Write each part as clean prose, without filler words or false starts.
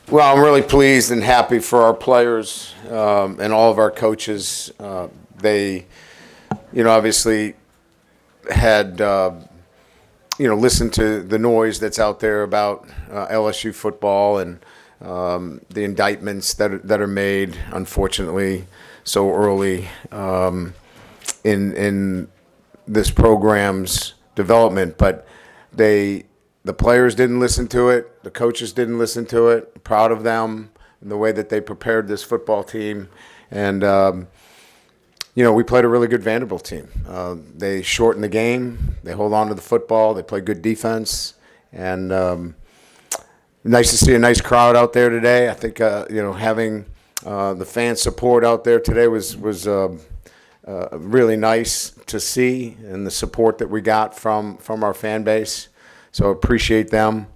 Well, I'm really pleased and happy for our players and all of our coaches. They, obviously had, listened to the noise that's out there about LSU football and the indictments that are made, unfortunately, so early in this program's development. But the players didn't listen to it. The coaches didn't listen to it. Proud of them and the way that they prepared this football team. And, we played a really good Vanderbilt team. They shorten the game. They hold on to the football. They play good defense. And nice to see a nice crowd out there today. I think, having the fan support out there today was really nice to see, and the support that we got from our fan base. So appreciate them.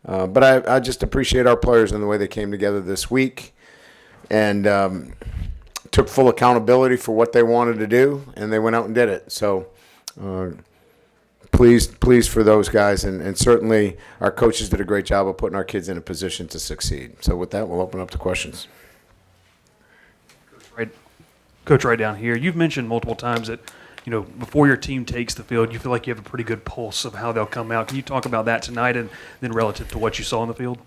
But I just appreciate our players and the way they came together this week and took full accountability for what they wanted to do, and they went out and did it. So pleased for those guys, and certainly our coaches did a great job of putting our kids in a position to succeed. So with that, we'll open up to questions. Coach, right down here, you've mentioned multiple times that before your team takes the field, you feel like you have a pretty good pulse of how they'll come out. Can you talk about that tonight and then relative to what you saw on the field?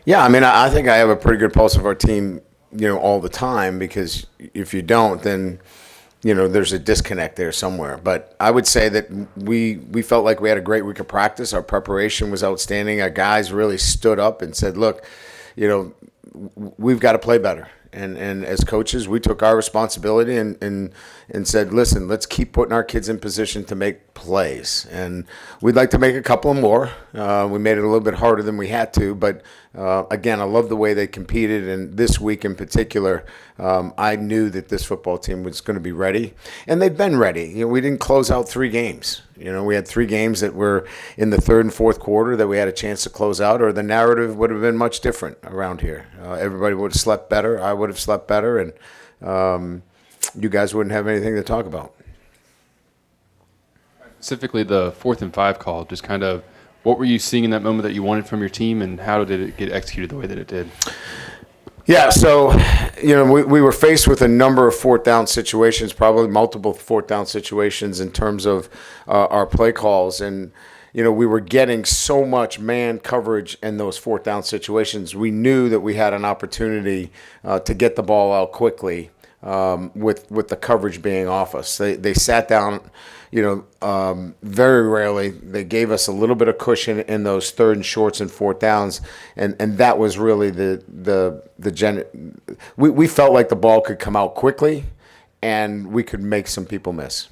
Yeah, I think I have a pretty good pulse of our team, all the time, because if you don't, then, there's a disconnect there somewhere. But I would say that we felt like we had a great week of practice. Our preparation was outstanding. Our guys really stood up and said, look, we've got to play better. And as coaches, we took our responsibility and said, listen, let's keep putting our kids in position to make plays. And we'd like to make a couple more. We made it a little bit harder than we had to. But, again, I love the way they competed. And this week in particular, I knew that this football team was going to be ready. And they've been ready. We didn't close out 3 games. We had 3 games that were in the third and fourth quarter that we had a chance to close out, or the narrative would have been much different around here. Everybody would have slept better. I would have slept better, and you guys wouldn't have anything to talk about. Specifically, the 4th and 5 call, just kind of what were you seeing in that moment that you wanted from your team, and how did it get executed the way that it did? Yeah, so, we were faced with a number of 4th down situations, probably multiple 4th down situations in terms of our play calls. And, we were getting so much man coverage in those 4th down situations. We knew that we had an opportunity to get the ball out quickly with the coverage being off us. They sat down, very rarely. They gave us a little bit of cushion in those 3rd and shorts and 4th downs, and that was really we felt like the ball could come out quickly, and we could make some people miss.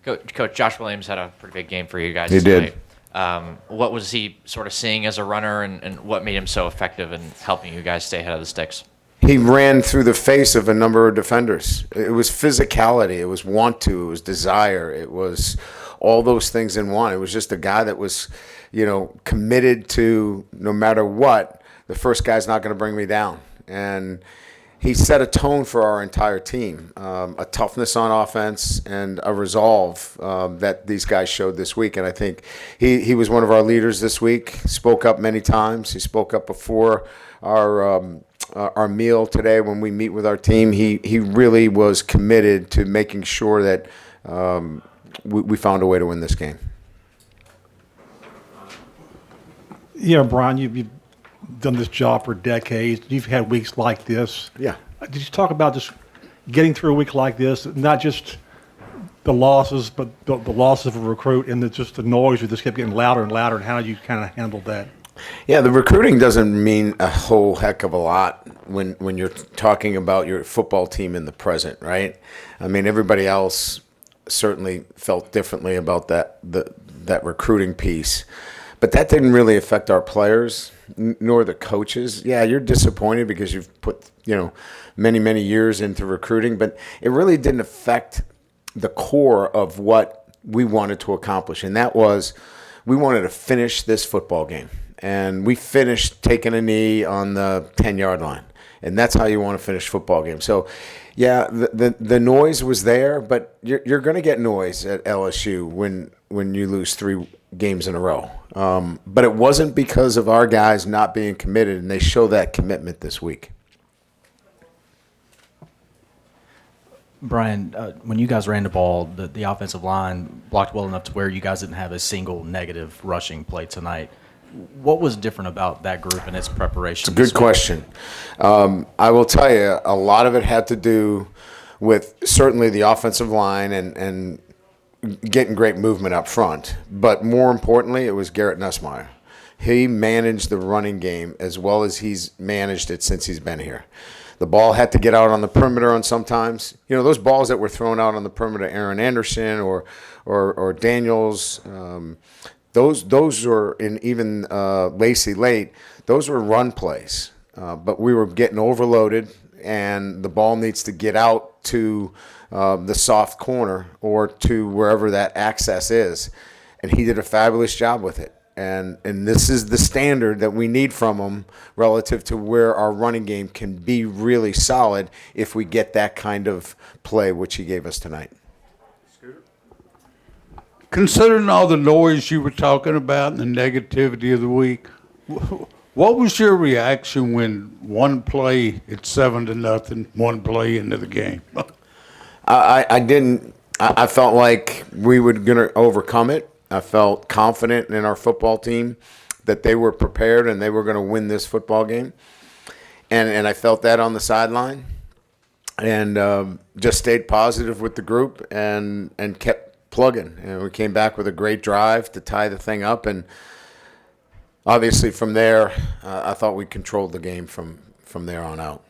Coach Josh Williams had a pretty big game for you guys. He tonight. did. What was he sort of seeing as a runner, and what made him so effective in helping you guys stay ahead of the sticks? He ran through the face of a number of defenders. It was physicality. It was want to. It was desire. It was all those things in one. It was just a guy that was, committed to no matter what, the first guy's not going to bring me down. And he set a tone for our entire team, a toughness on offense and a resolve that these guys showed this week. And I think he was one of our leaders this week, spoke up many times. He spoke up before our meal today when we meet with our team. He really was committed to making sure that we found a way to win this game. Brian, you've done this job for decades. You've had weeks like this. Yeah. Did you talk about just getting through a week like this, not just the losses, but the loss of a recruit and just the noise that just kept getting louder and louder, and how you kind of handled that? Yeah, the recruiting doesn't mean a whole heck of a lot when you're talking about your football team in the present, right? Everybody else certainly felt differently about that recruiting piece. But that didn't really affect our players nor the coaches. Yeah, you're disappointed because you've put, many, many years into recruiting, but it really didn't affect the core of what we wanted to accomplish. And that was, we wanted to finish this football game. And we finished taking a knee on the 10-yard line. And that's how you want to finish football game. So, yeah, the noise was there, but you're going to get noise at LSU when you lose 3 games in a row. But it wasn't because of our guys not being committed, and they show that commitment this week. Brian, when you guys ran the ball, the offensive line blocked well enough to where you guys didn't have a single negative rushing play tonight. What was different about that group and its preparation? It's a good question. I will tell you, a lot of it had to do with certainly the offensive line and getting great movement up front. But more importantly, it was Garrett Nussmeier. He managed the running game as well as he's managed it since he's been here. The ball had to get out on the perimeter on sometimes. You know, those balls that were thrown out on the perimeter, Aaron Anderson or Daniels, those were, and even Lacey Late, those were run plays. But we were getting overloaded, and the ball needs to get out to the soft corner or to wherever that access is. And he did a fabulous job with it. And this is the standard that we need from him relative to where our running game can be really solid if we get that kind of play, which he gave us tonight. Considering all the noise you were talking about and the negativity of the week, what was your reaction when one play it's 7-0, one play into the game? I felt like we were going to overcome it. I felt confident in our football team that they were prepared and they were going to win this football game. And I felt that on the sideline, and just stayed positive with the group and kept plugging. And we came back with a great drive to tie the thing up. And obviously from there, I thought we controlled the game from there on out.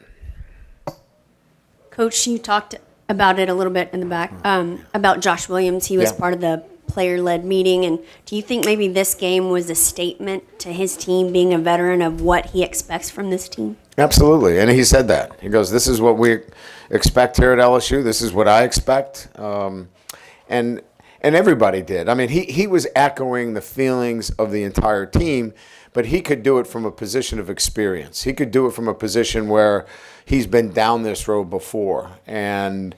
Coach, you talked about it a little bit in the back, about Josh Williams. He was part of the player-led meeting. And do you think maybe this game was a statement to his team, being a veteran, of what he expects from this team? Absolutely. And he said that. He goes, this is what we expect here at LSU. This is what I expect. And everybody did. I mean, he was echoing the feelings of the entire team, but he could do it from a position of experience. He could do it from a position where he's been down this road before and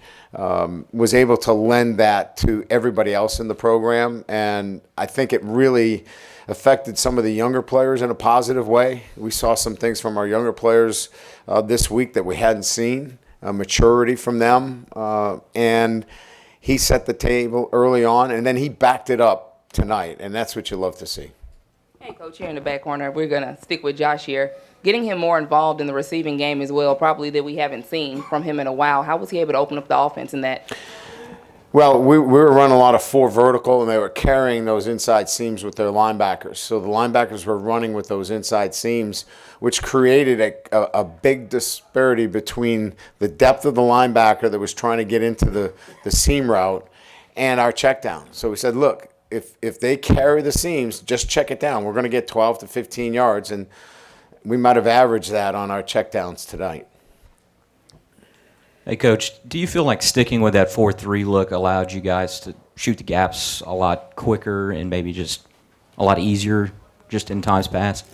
was able to lend that to everybody else in the program. And I think it really affected some of the younger players in a positive way. We saw some things from our younger players this week that we hadn't seen, maturity from them. And he set the table early on, and then he backed it up tonight, and that's what you love to see. Hey, Coach, here in the back corner, we're going to stick with Josh here. Getting him more involved in the receiving game as well, probably that we haven't seen from him in a while. How was he able to open up the offense in that? Well, we were running a lot of 4 vertical, and they were carrying those inside seams with their linebackers. So the linebackers were running with those inside seams, which created a big disparity between the depth of the linebacker that was trying to get into the seam route and our check down. So we said, look, if they carry the seams, just check it down. We're going to get 12 to 15 yards, and we might have averaged that on our check downs tonight. Hey, Coach, do you feel like sticking with that 4-3 look allowed you guys to shoot the gaps a lot quicker and maybe just a lot easier just in times past?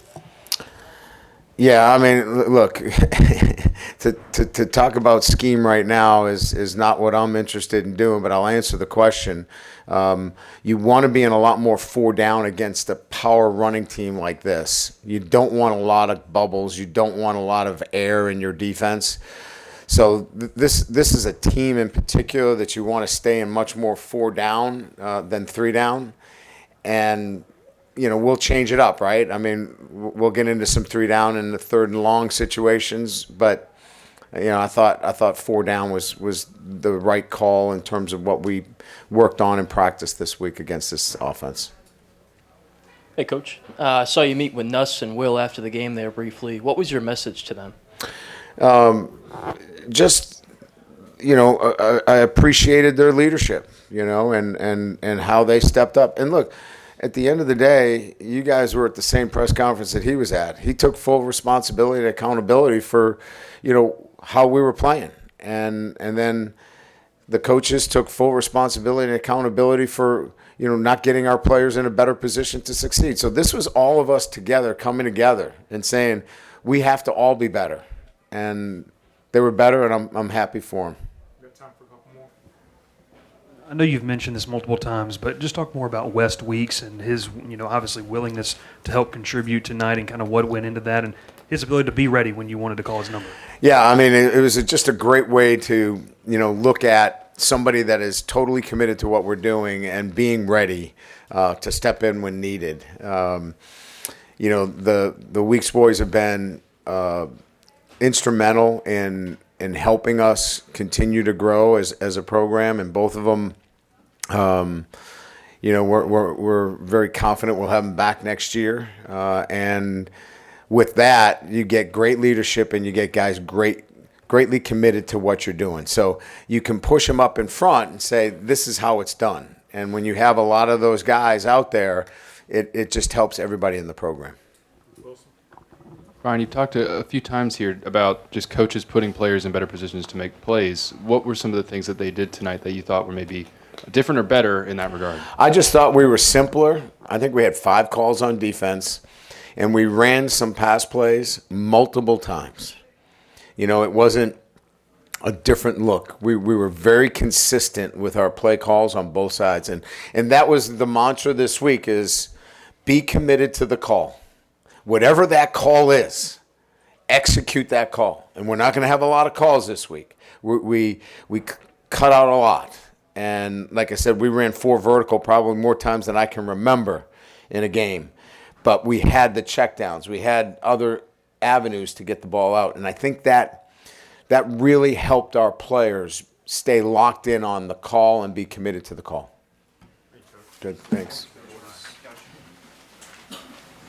Yeah, I mean, look, to talk about scheme right now is not what I'm interested in doing, but I'll answer the question. You want to be in a lot more 4 down against a power running team like this. You don't want a lot of bubbles. You don't want a lot of air in your defense. So this is a team in particular that you want to stay in much more 4 down than 3 down. And you know, we'll change it up, right? I mean, we'll get into some 3 down in the 3rd and long situations, but you know, I thought 4 down was the right call in terms of what we worked on in practice this week against this offense. Hey, Coach. I saw you meet with Nuss and Will after the game there briefly. What was your message to them? Just, you know, I appreciated their leadership, you know, and how they stepped up. And look, at the end of the day, you guys were at the same press conference that he was at. He took full responsibility and accountability for, you know, how we were playing. And then the coaches took full responsibility and accountability for, you know, not getting our players in a better position to succeed. So this was all of us together, coming together and saying, we have to all be better. And they were better, and I'm happy for them. I know you've mentioned this multiple times, but just talk more about West Weeks and his, obviously willingness to help contribute tonight and kind of what went into that and his ability to be ready when you wanted to call his number. Yeah, I mean, it was just a great way to, look at somebody that is totally committed to what we're doing and being ready to step in when needed. The Weeks boys have been instrumental in helping us continue to grow as a program, and both of them, we're very confident we'll have them back next year, and with that, you get great leadership and you get guys greatly committed to what you're doing. So you can push them up in front and say, this is how it's done. And when you have a lot of those guys out there, it just helps everybody in the program. Brian, you've talked a few times here about just coaches putting players in better positions to make plays. What were some of the things that they did tonight that you thought were maybe different or better in that regard? I just thought we were simpler. I think we had 5 calls on defense. And we ran some pass plays multiple times. It wasn't a different look. We were very consistent with our play calls on both sides. And that was the mantra this week is be committed to the call. Whatever that call is, execute that call. And we're not going to have a lot of calls this week. We cut out a lot. And like I said, we ran 4 vertical probably more times than I can remember in a game. But we had the checkdowns. We had other avenues to get the ball out. And I think that really helped our players stay locked in on the call and be committed to the call. Good, thanks.